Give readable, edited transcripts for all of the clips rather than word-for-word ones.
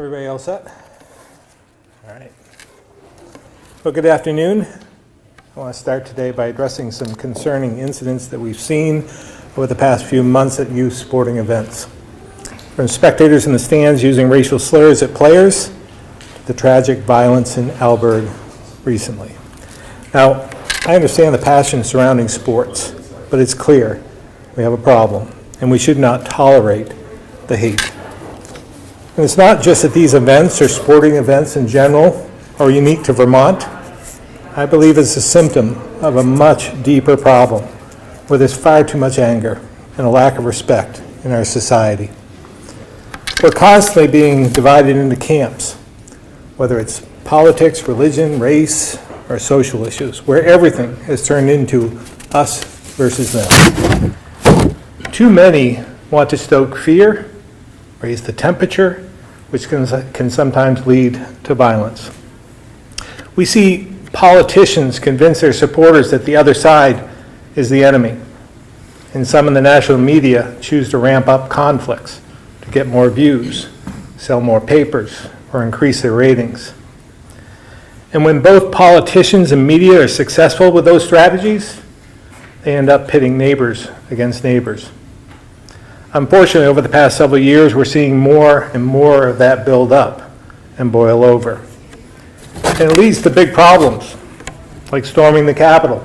Everybody all set? All right. Well, good afternoon. I want to start today by addressing some concerning incidents that we've seen over the past few months at youth sporting events. From spectators in the stands using racial slurs at players, to the tragic violence in Alberg recently. Now, I understand the passion surrounding sports, but it's clear we have a problem, and we should not tolerate the hate. And it's not just that these events or sporting events in general are unique to Vermont. I believe it's a symptom of a much deeper problem where there's far too much anger and a lack of respect in our society. We're constantly being divided into camps, whether it's politics, religion, race, or social issues, where everything has turned into us versus them. Too many want to stoke fear, raise the temperature, which can sometimes lead to violence. We see politicians convince their supporters that the other side is the enemy, and some in the national media choose to ramp up conflicts to get more views, sell more papers, or increase their ratings. And when both politicians and media are successful with those strategies, they end up pitting neighbors against neighbors. Unfortunately, over the past several years, we're seeing more and more of that build up and boil over. And it leads to big problems, like storming the Capitol,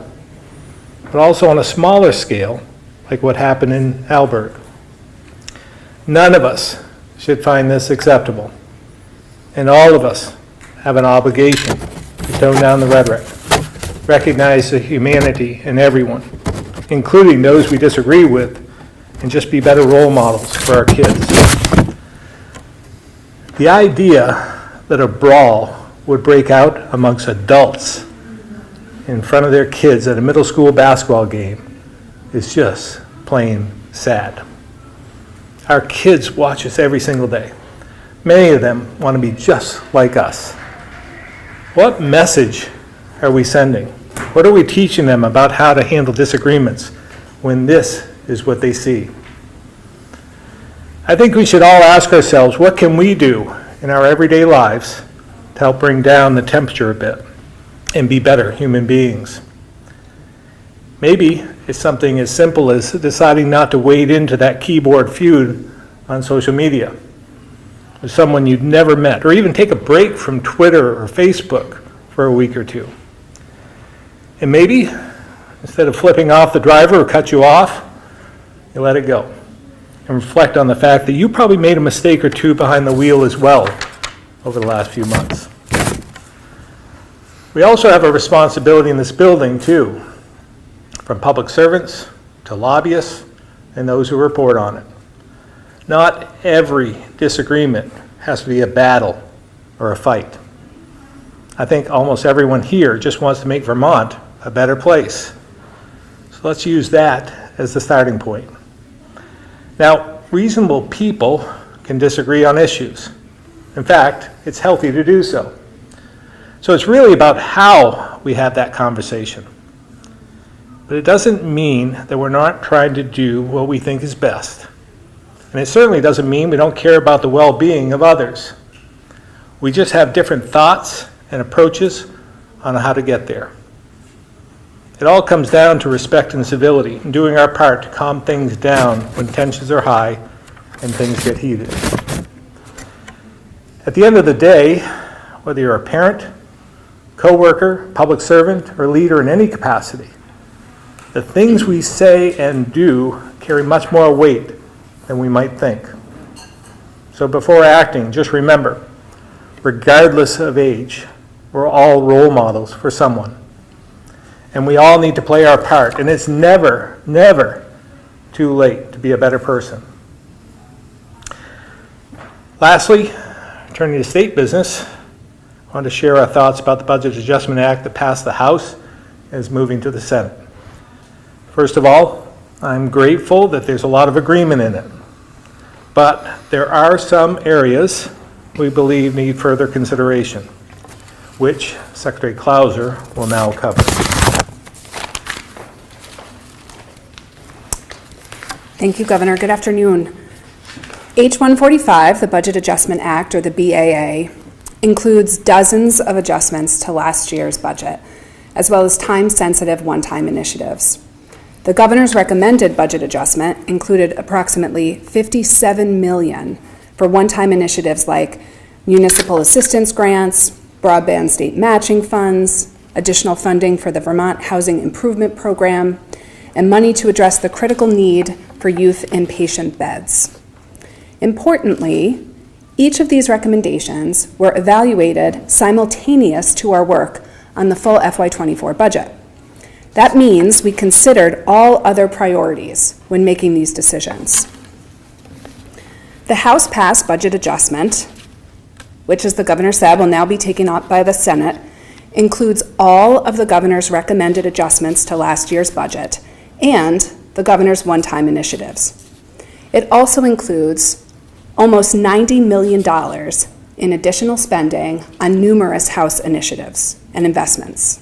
but also on a smaller scale, like what happened in Alberg. None of us should find this acceptable, and all of us have an obligation to tone down the rhetoric, recognize the humanity in everyone, including those we disagree with, and just be better role models for our kids. The idea that a brawl would break out amongst adults in front of their kids at a middle school basketball game is just plain sad. Our kids watch us every single day. Many of them want to be just like us. What message are we sending? What are we teaching them about how to handle disagreements when this is what they see? I think we should all ask ourselves, what can we do in our everyday lives to help bring down the temperature a bit and be better human beings? Maybe it's something as simple as deciding not to wade into that keyboard feud on social media with someone you'd never met, or even take a break from Twitter or Facebook for a week or two. And maybe, instead of flipping off the driver who cut you off, you let it go and reflect on the fact that you probably made a mistake or two behind the wheel as well over the last few months. We also have a responsibility in this building too, from public servants to lobbyists and those who report on it. Not every disagreement has to be a battle or a fight. I think almost everyone here just wants to make Vermont a better place. So let's use that as the starting point. Now, reasonable people can disagree on issues. In fact, it's healthy to do so. So it's really about how we have that conversation. But it doesn't mean that we're not trying to do what we think is best. And it certainly doesn't mean we don't care about the well-being of others. We just have different thoughts and approaches on how to get there. It all comes down to respect and civility and doing our part to calm things down when tensions are high and things get heated. At the end of the day, whether you're a parent, coworker, public servant, or leader in any capacity, the things we say and do carry much more weight than we might think. So before acting, just remember, regardless of age, we're all role models for someone. And we all need to play our part. And it's never, never too late to be a better person. Lastly, turning to state business, I want to share our thoughts about the Budget Adjustment Act that passed the House and is moving to the Senate. First of all, I'm grateful that there's a lot of agreement in it. But there are some areas we believe need further consideration, which Secretary Clauser will now cover. Thank you, Governor. Good afternoon. H-145, the Budget Adjustment Act, or the BAA, includes dozens of adjustments to last year's budget, as well as time-sensitive one-time initiatives. The governor's recommended budget adjustment included approximately $57 million for one-time initiatives like municipal assistance grants, broadband state matching funds, additional funding for the Vermont Housing Improvement Program, and money to address the critical need for youth inpatient beds. Importantly, each of these recommendations were evaluated simultaneous to our work on the full FY24 budget. That means we considered all other priorities when making these decisions. The House passed budget adjustment, which, as the governor said, will now be taken up by the Senate, includes all of the governor's recommended adjustments to last year's budget and the governor's one-time initiatives. It also includes almost $90 million in additional spending on numerous House initiatives and investments.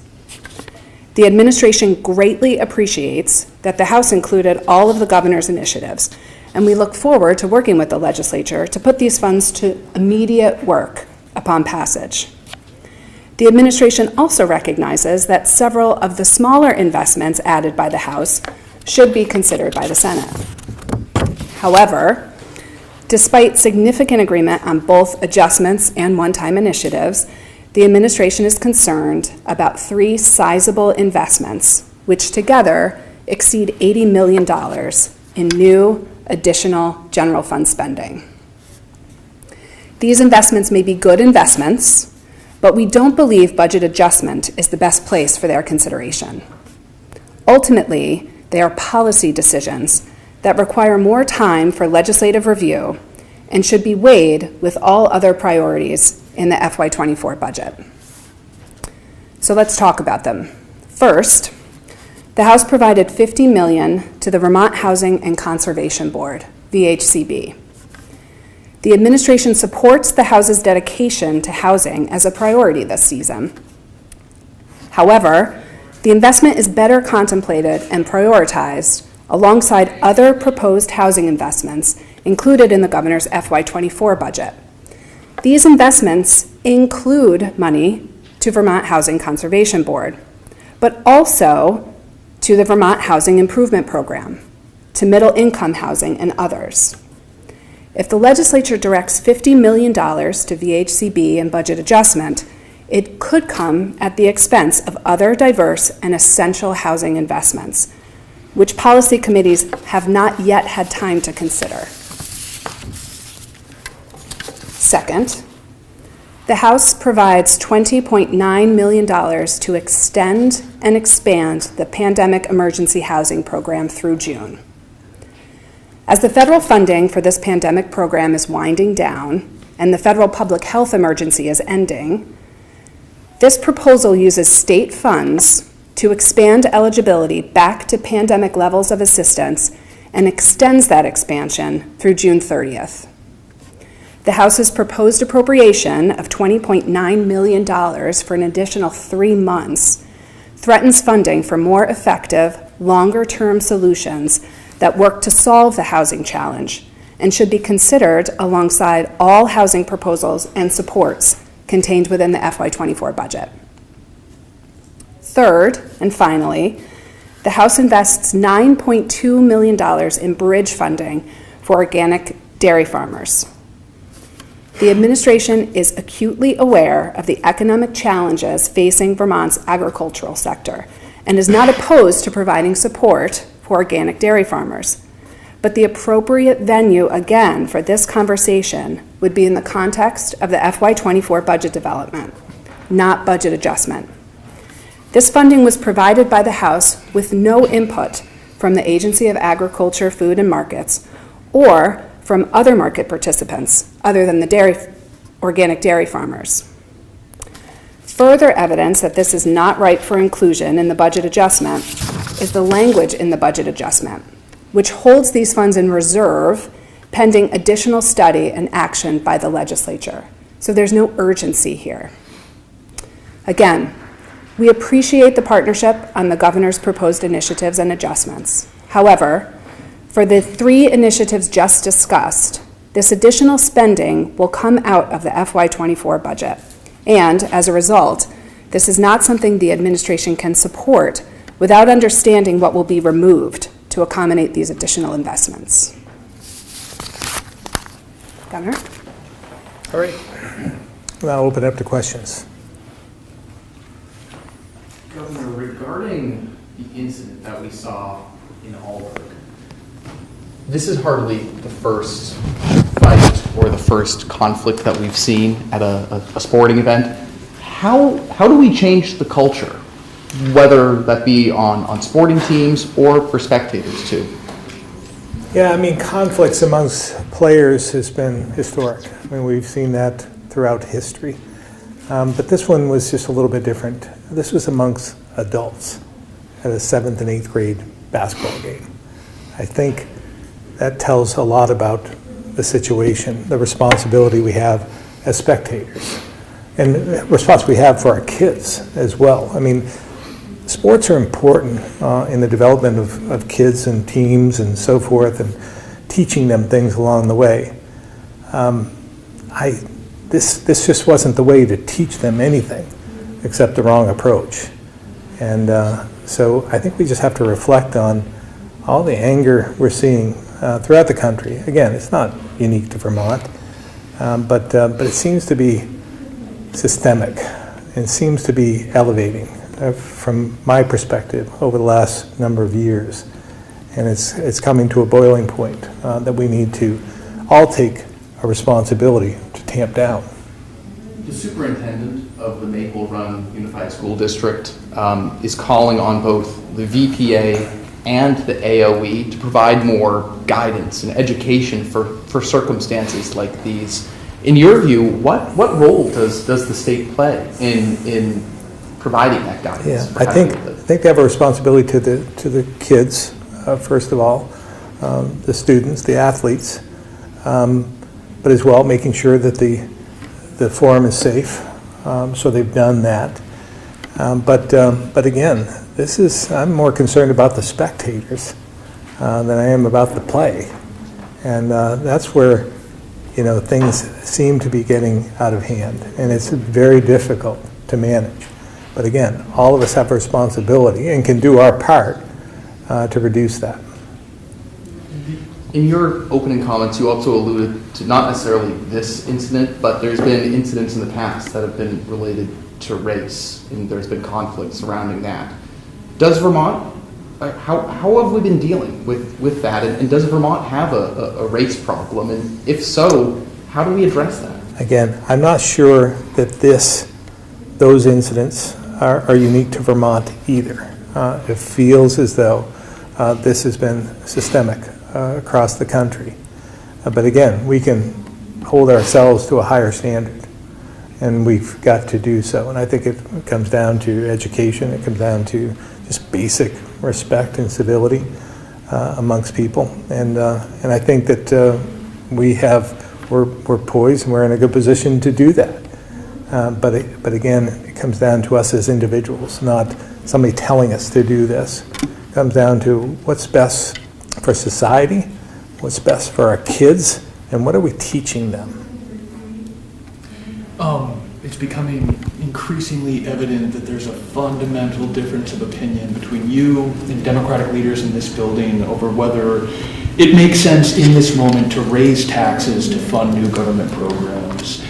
The administration greatly appreciates that the House included all of the governor's initiatives, and we look forward to working with the legislature to put these funds to immediate work upon passage. The administration also recognizes that several of the smaller investments added by the House should be considered by the Senate. However, despite significant agreement on both adjustments and one-time initiatives, the administration is concerned about three sizable investments, which together exceed $80 million in new, additional general fund spending. These investments may be good investments, but we don't believe budget adjustment is the best place for their consideration. Ultimately, they are policy decisions that require more time for legislative review and should be weighed with all other priorities in the FY24 budget. So let's talk about them. First, the House provided $50 million to the Vermont Housing and Conservation Board, VHCB. The administration supports the House's dedication to housing as a priority this season. However, the investment is better contemplated and prioritized alongside other proposed housing investments included in the governor's FY24 budget. These investments include money to Vermont Housing Conservation Board, but also to the Vermont Housing Improvement Program, to middle-income housing, and others. If the legislature directs $50 million to VHCB in budget adjustment, it could come at the expense of other diverse and essential housing investments, which policy committees have not yet had time to consider. Second, the House provides $20.9 million to extend and expand the Pandemic Emergency Housing Program through June. As the federal funding for this pandemic program is winding down and the federal public health emergency is ending, this proposal uses state funds to expand eligibility back to pandemic levels of assistance and extends that expansion through June 30th. The House's proposed appropriation of $20.9 million for an additional 3 months threatens funding for more effective, longer-term solutions that work to solve the housing challenge and should be considered alongside all housing proposals and supports contained within the FY24 budget. Third, and finally, the House invests $9.2 million in bridge funding for organic dairy farmers. The administration is acutely aware of the economic challenges facing Vermont's agricultural sector and is not opposed to providing support for organic dairy farmers. But the appropriate venue, again, for this conversation would be in the context of the FY24 budget development, not budget adjustment. This funding was provided by the House with no input from the Agency of Agriculture, Food and Markets, or from other market participants other than the organic dairy farmers. Further evidence that this is not ripe for inclusion in the budget adjustment is the language in the budget adjustment, which holds these funds in reserve pending additional study and action by the legislature. So there's no urgency here. Again, we appreciate the partnership on the governor's proposed initiatives and adjustments. However, for the 3 initiatives just discussed, This additional spending will come out of the FY24 budget. And as a result, this is not something the administration can support without understanding what will be removed to accommodate these additional investments. Governor? All right. Now I'll open it up to questions. Governor, regarding the incident that we saw in Alburg, this is hardly the first fight or the first conflict that we've seen at a sporting event. How do we change the culture, whether that be on sporting teams or for spectators too? Yeah, I mean, conflicts amongst players has been historic. I mean, we've seen that throughout history. But this one was just a little bit different. This was amongst adults at a 7th and 8th grade basketball game. I think that tells a lot about the situation, the responsibility we have as spectators, and the responsibility we have for our kids as well. I mean, sports are important in the development of kids and teams and so forth, and teaching them things along the way. This just wasn't the way to teach them anything except the wrong approach. And so I think we just have to reflect on all the anger we're seeing throughout the country. Again, it's not unique to Vermont, but it seems to be systemic and seems to be elevating from my perspective over the last number of years. And it's coming to a boiling point that we need to all take a responsibility to tamp down. The superintendent of the Maple Run Unified School District is calling on both the VPA and the AOE to provide more guidance and education for circumstances like these. In your view, what role does the state play in providing that guidance? Yeah, I think they have a responsibility to the kids, first of all, the students, the athletes, but as well making sure that the forum is safe. So they've done that. But again, I'm more concerned about the spectators than I am about the play, and that's where things seem to be getting out of hand, and it's very difficult to manage. But again, all of us have a responsibility and can do our part to reduce that. In your opening comments, you also alluded to not necessarily this incident, but there's been incidents in the past that have been related to race, and there's been conflict surrounding that. Does Vermont, how have we been dealing with that, and does Vermont have a race problem, and if so, how do we address that? Again, I'm not sure that those incidents are unique to Vermont either. It feels as though this has been systemic across the country. But again, we can hold ourselves to a higher standard, and we've got to do so. And I think it comes down to education. It comes down to just basic respect and civility amongst people. And I think that we're poised and we're in a good position to do that. But again, it comes down to us as individuals, not somebody telling us to do this. It comes down to what's best for society, what's best for our kids, and what are we teaching them? It's becoming increasingly evident that there's a fundamental difference of opinion between you and Democratic leaders in this building over whether it makes sense in this moment to raise taxes to fund new government programs.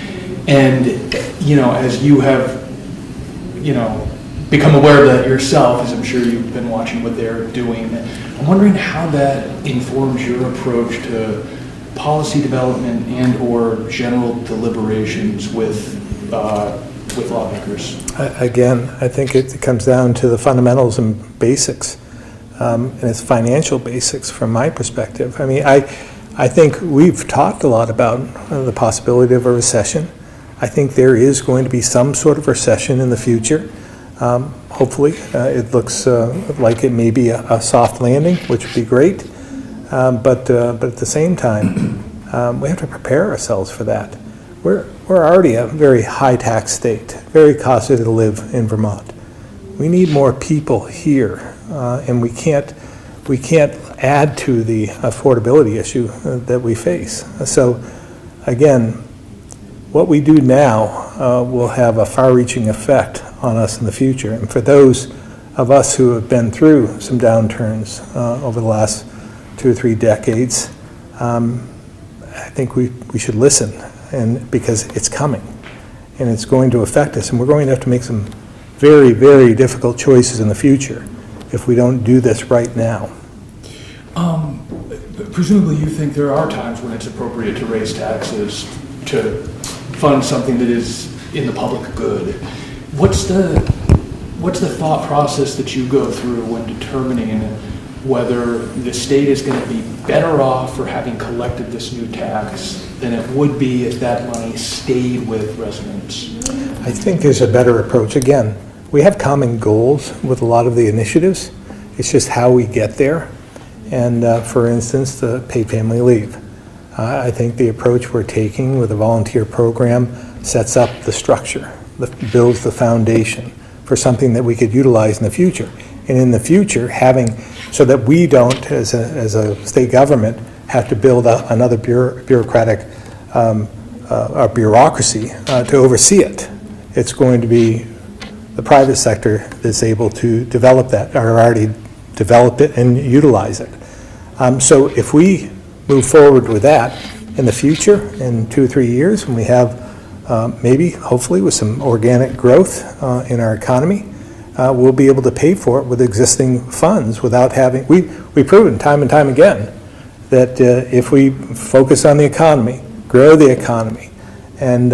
And, as you have, become aware of that yourself, as I'm sure you've been watching what they're doing, I'm wondering how that informs your approach to policy development and or general deliberations with lawmakers. Again, I think it comes down to the fundamentals and basics, and it's financial basics from my perspective. I mean, I think we've talked a lot about the possibility of a recession. I think there is going to be some sort of recession in the future. Hopefully, it looks like it may be a soft landing, which would be great. But at the same time, we have to prepare ourselves for that. We're already a very high tax state, very costly to live in Vermont. We need more people here, and we can't add to the affordability issue that we face. So again, what we do now will have a far-reaching effect on us in the future. And for those of us who have been through some downturns over the last 2 or 3 decades, I think we should listen, and because it's coming and it's going to affect us, and we're going to have to make some very, very difficult choices in the future if we don't do this right now. Presumably you think there are times when it's appropriate to raise taxes to fund something that is in the public good. What's the thought process that you go through when determining whether the state is going to be better off for having collected this new tax than it would be if that money stayed with residents? I think there's a better approach. Again, we have common goals with a lot of the initiatives. It's just how we get there. And for instance, the paid family leave. I think the approach we're taking with a volunteer program sets up the structure, builds the foundation for something that we could utilize in the future. And in the future, having, so that we don't, as a state government, have to build another bureaucratic bureaucracy to oversee it. It's going to be the private sector that's able to develop that, or already developed it and utilize it. So if we move forward with that in the future, in 2 or 3 years, when we have maybe, hopefully, with some organic growth in our economy, we'll be able to pay for it with existing funds without having, we've proven time and time again that if we focus on the economy, grow the economy, and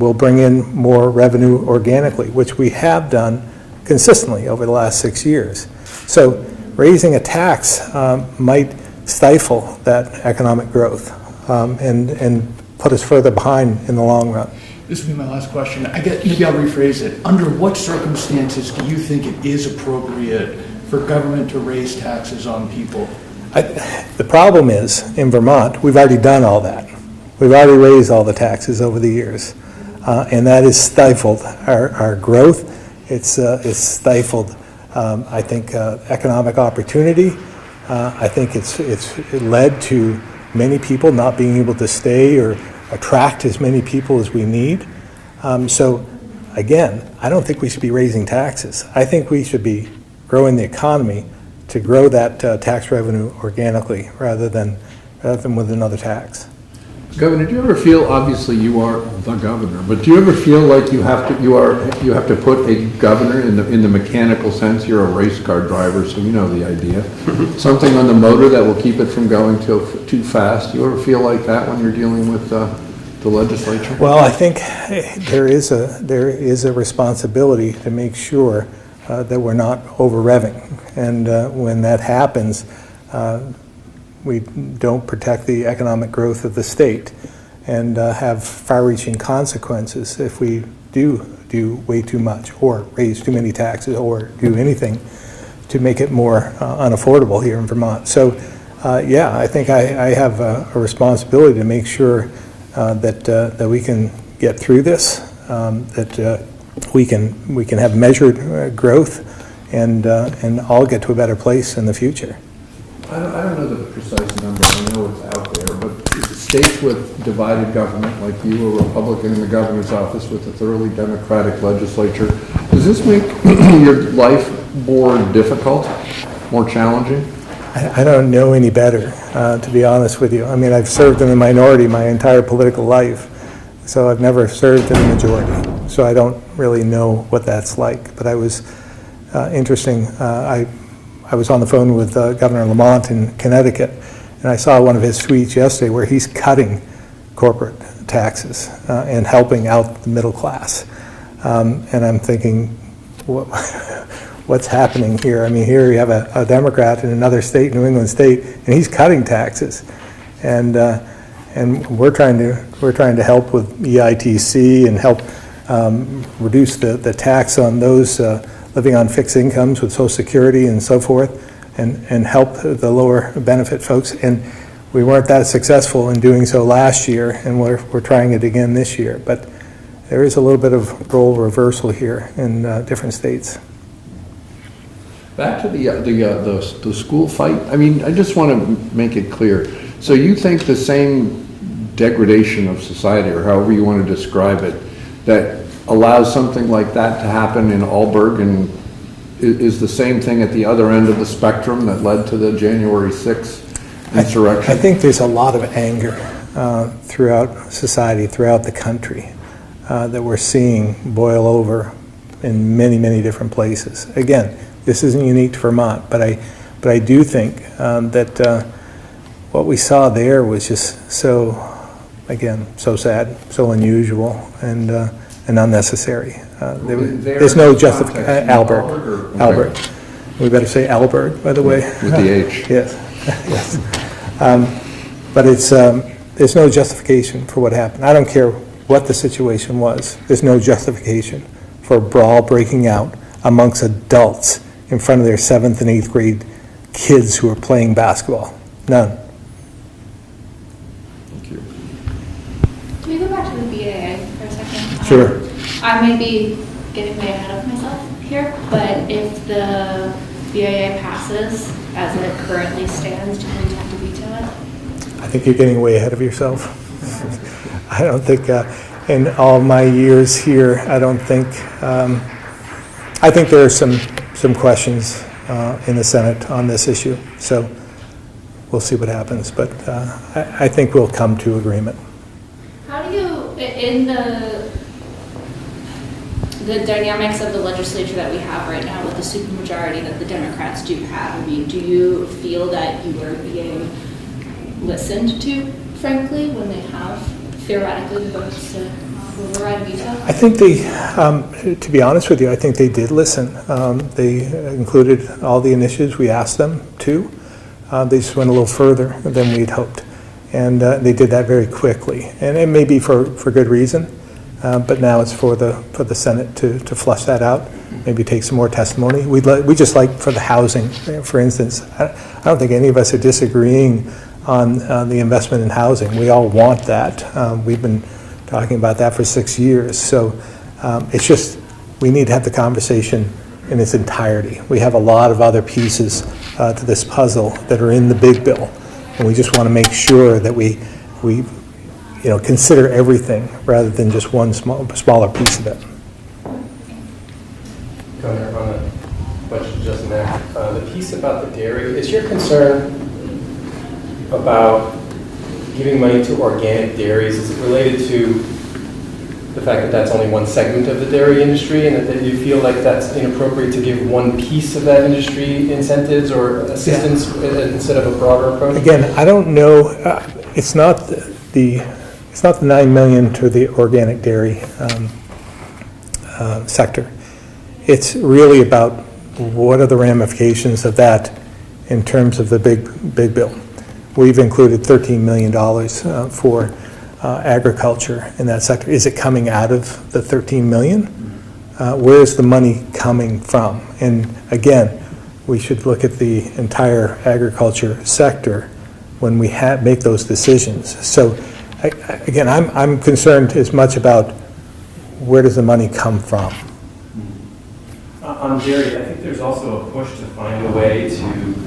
we'll bring in more revenue organically, which we have done consistently over the last 6 years. So raising a tax might stifle that economic growth and put us further behind in the long run. This will be my last question. Maybe I'll rephrase it. Under what circumstances do you think it is appropriate for government to raise taxes on people? The problem is, in Vermont, we've already done all that. We've already raised all the taxes over the years, and that has stifled our growth. It's stifled, I think, economic opportunity. I think it's led to many people not being able to stay or attract as many people as we need. So again, I don't think we should be raising taxes. I think we should be growing the economy to grow that tax revenue organically rather than with another tax. Governor, do you ever feel, obviously you are the governor, but do you ever feel like you have to put a governor in the mechanical sense? You're a race car driver, so you know the idea. Something on the motor that will keep it from going too fast. Do you ever feel like that when you're dealing with the legislature? Well, I think there is a responsibility to make sure that we're not over-revving. And when that happens, we don't protect the economic growth of the state and have far-reaching consequences if we do way too much or raise too many taxes or do anything to make it more unaffordable here in Vermont. So yeah, I think I have a responsibility to make sure that we can get through this, that we can have measured growth and all get to a better place in the future. I don't know the precise number, I know it's out there, but states with divided government, like you, a Republican in the governor's office with a thoroughly Democratic legislature, does this make your life more difficult, more challenging? I don't know any better, to be honest with you. I mean, I've served in the minority my entire political life, so I've never served in the majority. So I don't really know what that's like, but I was interesting. I was on the phone with Governor Lamont in Connecticut, and I saw one of his tweets yesterday where he's cutting corporate taxes and helping out the middle class. And I'm thinking, what's happening here? I mean, here you have a Democrat in another state, New England state, and he's cutting taxes. And we're trying to help with EITC and help reduce the tax on those living on fixed incomes with Social Security and so forth, and help the lower benefit folks. And we weren't that successful in doing so last year, and we're trying it again this year. But there is a little bit of role reversal here in different states. Back to the school fight, I mean, I just want to make it clear. So you think the same degradation of society, or however you want to describe it, that allows something like that to happen in Alburgh and is the same thing at the other end of the spectrum that led to the January 6th insurrection? I think there's a lot of anger throughout society, throughout the country, that we're seeing boil over in many, many different places. Again, this isn't unique to Vermont, but I do think that what we saw there was just so, again, so sad, so unusual, and unnecessary. There's no justification. Albert. We better say Alberg, by the way. With the H. Yes, yes. But there's no justification for what happened. I don't care what the situation was. There's no justification for a brawl breaking out amongst adults in front of their 7th and 8th grade kids who are playing basketball. None. Thank you. Can we go back to the BAA for a second? Sure. I may be getting way ahead of myself here, but if the BAA passes as it currently stands, do we have to veto it? I think you're getting way ahead of yourself. I don't think, in all my years here, I don't think, I think there are some questions in the Senate on this issue. So we'll see what happens, but I think we'll come to agreement. How do you, in the dynamics of the legislature that we have right now with the supermajority that the Democrats do have, I mean, do you feel that you are being listened to, frankly, when they have theoretically the votes to override a veto? I think they, to be honest with you, I think they did listen. They included all the initiatives we asked them to. They just went a little further than we'd hoped. And they did that very quickly. And it may be for good reason, but now it's for the Senate to flush that out, maybe take some more testimony. We just like for the housing, for instance. I don't think any of us are disagreeing on the investment in housing. We all want that. We've been talking about that for 6 years. So it's just, we need to have the conversation in its entirety. We have a lot of other pieces to this puzzle that are in the big bill. And we just want to make sure that we consider everything rather than just one smaller piece of it. Governor, on the budget just now, the piece about the dairy, is your concern about giving money to organic dairies, is it related to the fact that that's only one segment of the dairy industry, and that you feel like that's inappropriate to give one piece of that industry incentives or assistance instead of a broader approach? Again, I don't know. It's not the $9 million to the organic dairy sector. It's really about what are the ramifications of that in terms of the big bill. We've included $13 million for agriculture in that sector. Is it coming out of the $13 million? Where's the money coming from? And again, we should look at the entire agriculture sector when we make those decisions. So again, I'm concerned as much about where does the money come from. On dairy, I think there's also a push to find a way to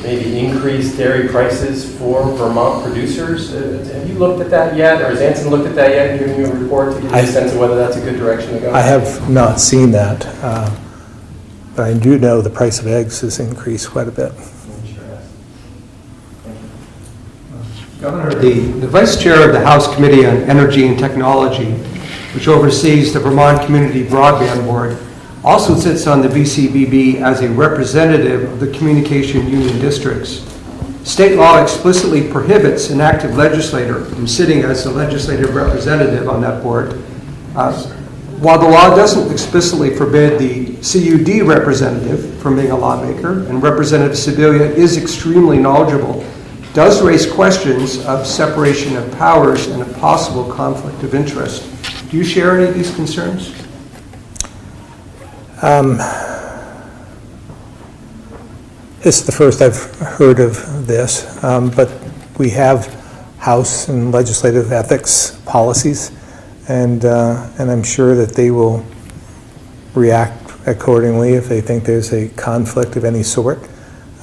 maybe increase dairy prices for Vermont producers. Have you looked at that yet, or has Anson looked at that yet and given you a report to give you a sense of whether that's a good direction to go? I have not seen that, but I do know the price of eggs has increased quite a bit. Governor, the Vice Chair of the House Committee on Energy and Technology, which oversees the Vermont Community Broadband Board, also sits on the VCBB as a representative of the communication union districts. State law explicitly prohibits an active legislator from sitting as a legislative representative on that board. While the law doesn't explicitly forbid the CUD representative from being a lawmaker, and Representative Sibilia is extremely knowledgeable, does raise questions of separation of powers and a possible conflict of interest. Do you share any of these concerns? It's the first I've heard of this, but we have House and legislative ethics policies, and I'm sure that they will react accordingly if they think there's a conflict of any sort.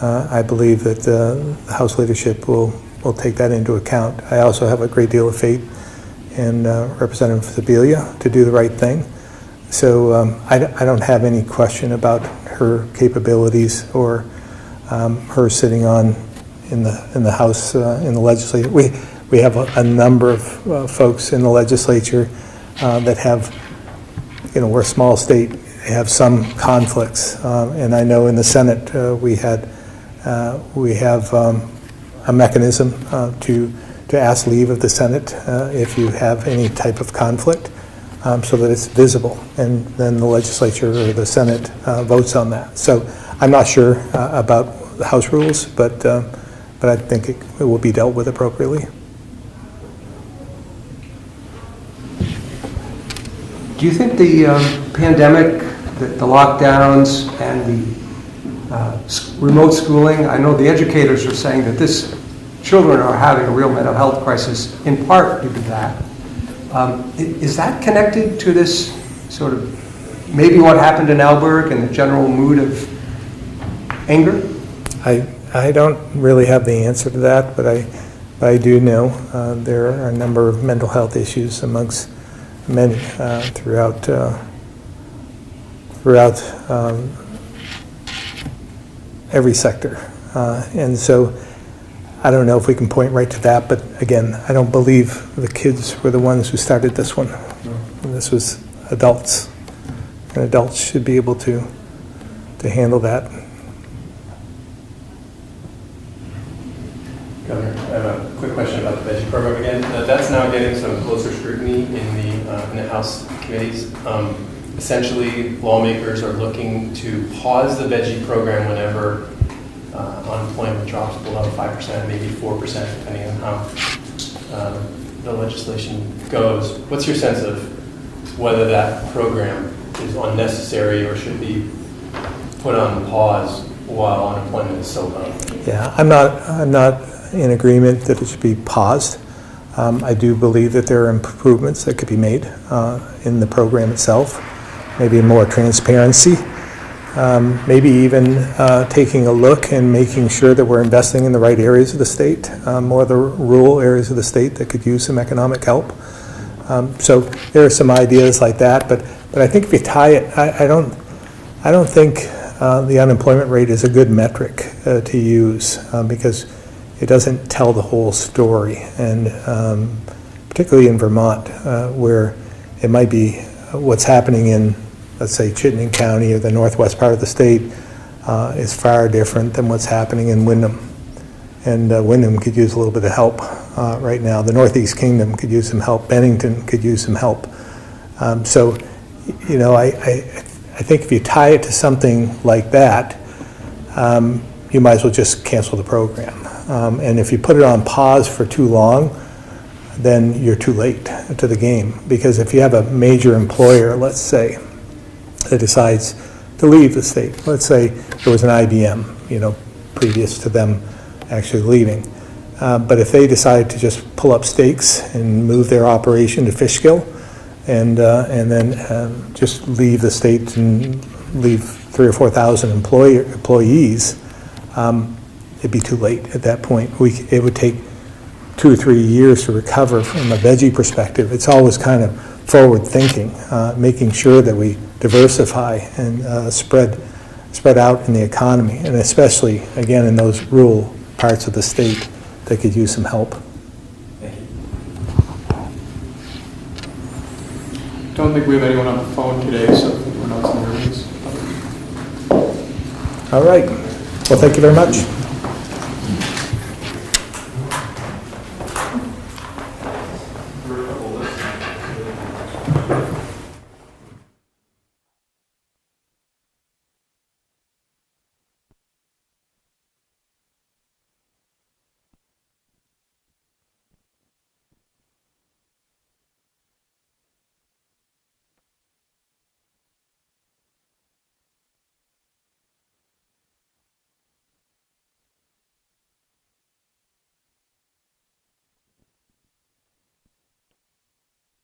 I believe that the House leadership will take that into account. I also have a great deal of faith in Representative Sibilia to do the right thing. So I don't have any question about her capabilities or her sitting on in the House, in the legislature. We have a number of folks in the legislature that have, we're a small state, have some conflicts. And I know in the Senate we have a mechanism to ask leave of the Senate if you have any type of conflict, so that it's visible, and then the legislature or the Senate votes on that. So I'm not sure about the House rules, but I think it will be dealt with appropriately. Do you think the pandemic, the lockdowns, and the remote schooling, I know the educators are saying that children are having a real mental health crisis in part due to that. Is that connected to this sort of, maybe what happened in Alberg and the general mood of anger? I don't really have the answer to that, but I do know there are a number of mental health issues amongst many throughout every sector, and so I don't know if we can point right to that, but again, I don't believe the kids were the ones who started this one. This was adults, and adults should be able to handle that. Governor, I have a quick question about the veggie program again. That's now getting some closer scrutiny in the House committees. Essentially, lawmakers are looking to pause the veggie program whenever unemployment drops below 5%, maybe 4%, depending on how the legislation goes. What's your sense of whether that program is unnecessary or should be put on pause while unemployment is so low? Yeah, I'm not in agreement that it should be paused. I do believe that there are improvements that could be made in the program itself, maybe more transparency, maybe even taking a look and making sure that we're investing in the right areas of the state, more of the rural areas of the state that could use some economic help. So there are some ideas like that, but I think if you tie it, I don't think the unemployment rate is a good metric to use because it doesn't tell the whole story, and particularly in Vermont, where it might be what's happening in, let's say, Chittenden County or the northwest part of the state is far different than what's happening in Windham. And Windham could use a little bit of help right now. The Northeast Kingdom could use some help. Bennington could use some help. So, I think if you tie it to something like that, you might as well just cancel the program. And if you put it on pause for too long, then you're too late to the game. Because if you have a major employer, let's say, that decides to leave the state, let's say there was an IBM, previous to them actually leaving. But if they decide to just pull up stakes and move their operation to Fishkill, and then just leave the state and leave 3,000 or 4,000 employees, it'd be too late at that point. It would take 2 or 3 years to recover from a veggie perspective. It's always kind of forward thinking, making sure that we diversify and spread out in the economy, and especially, again, in those rural parts of the state that could use some help. Don't think we have anyone on the phone today, so we're not in the rooms. All right. Well, thank you very much.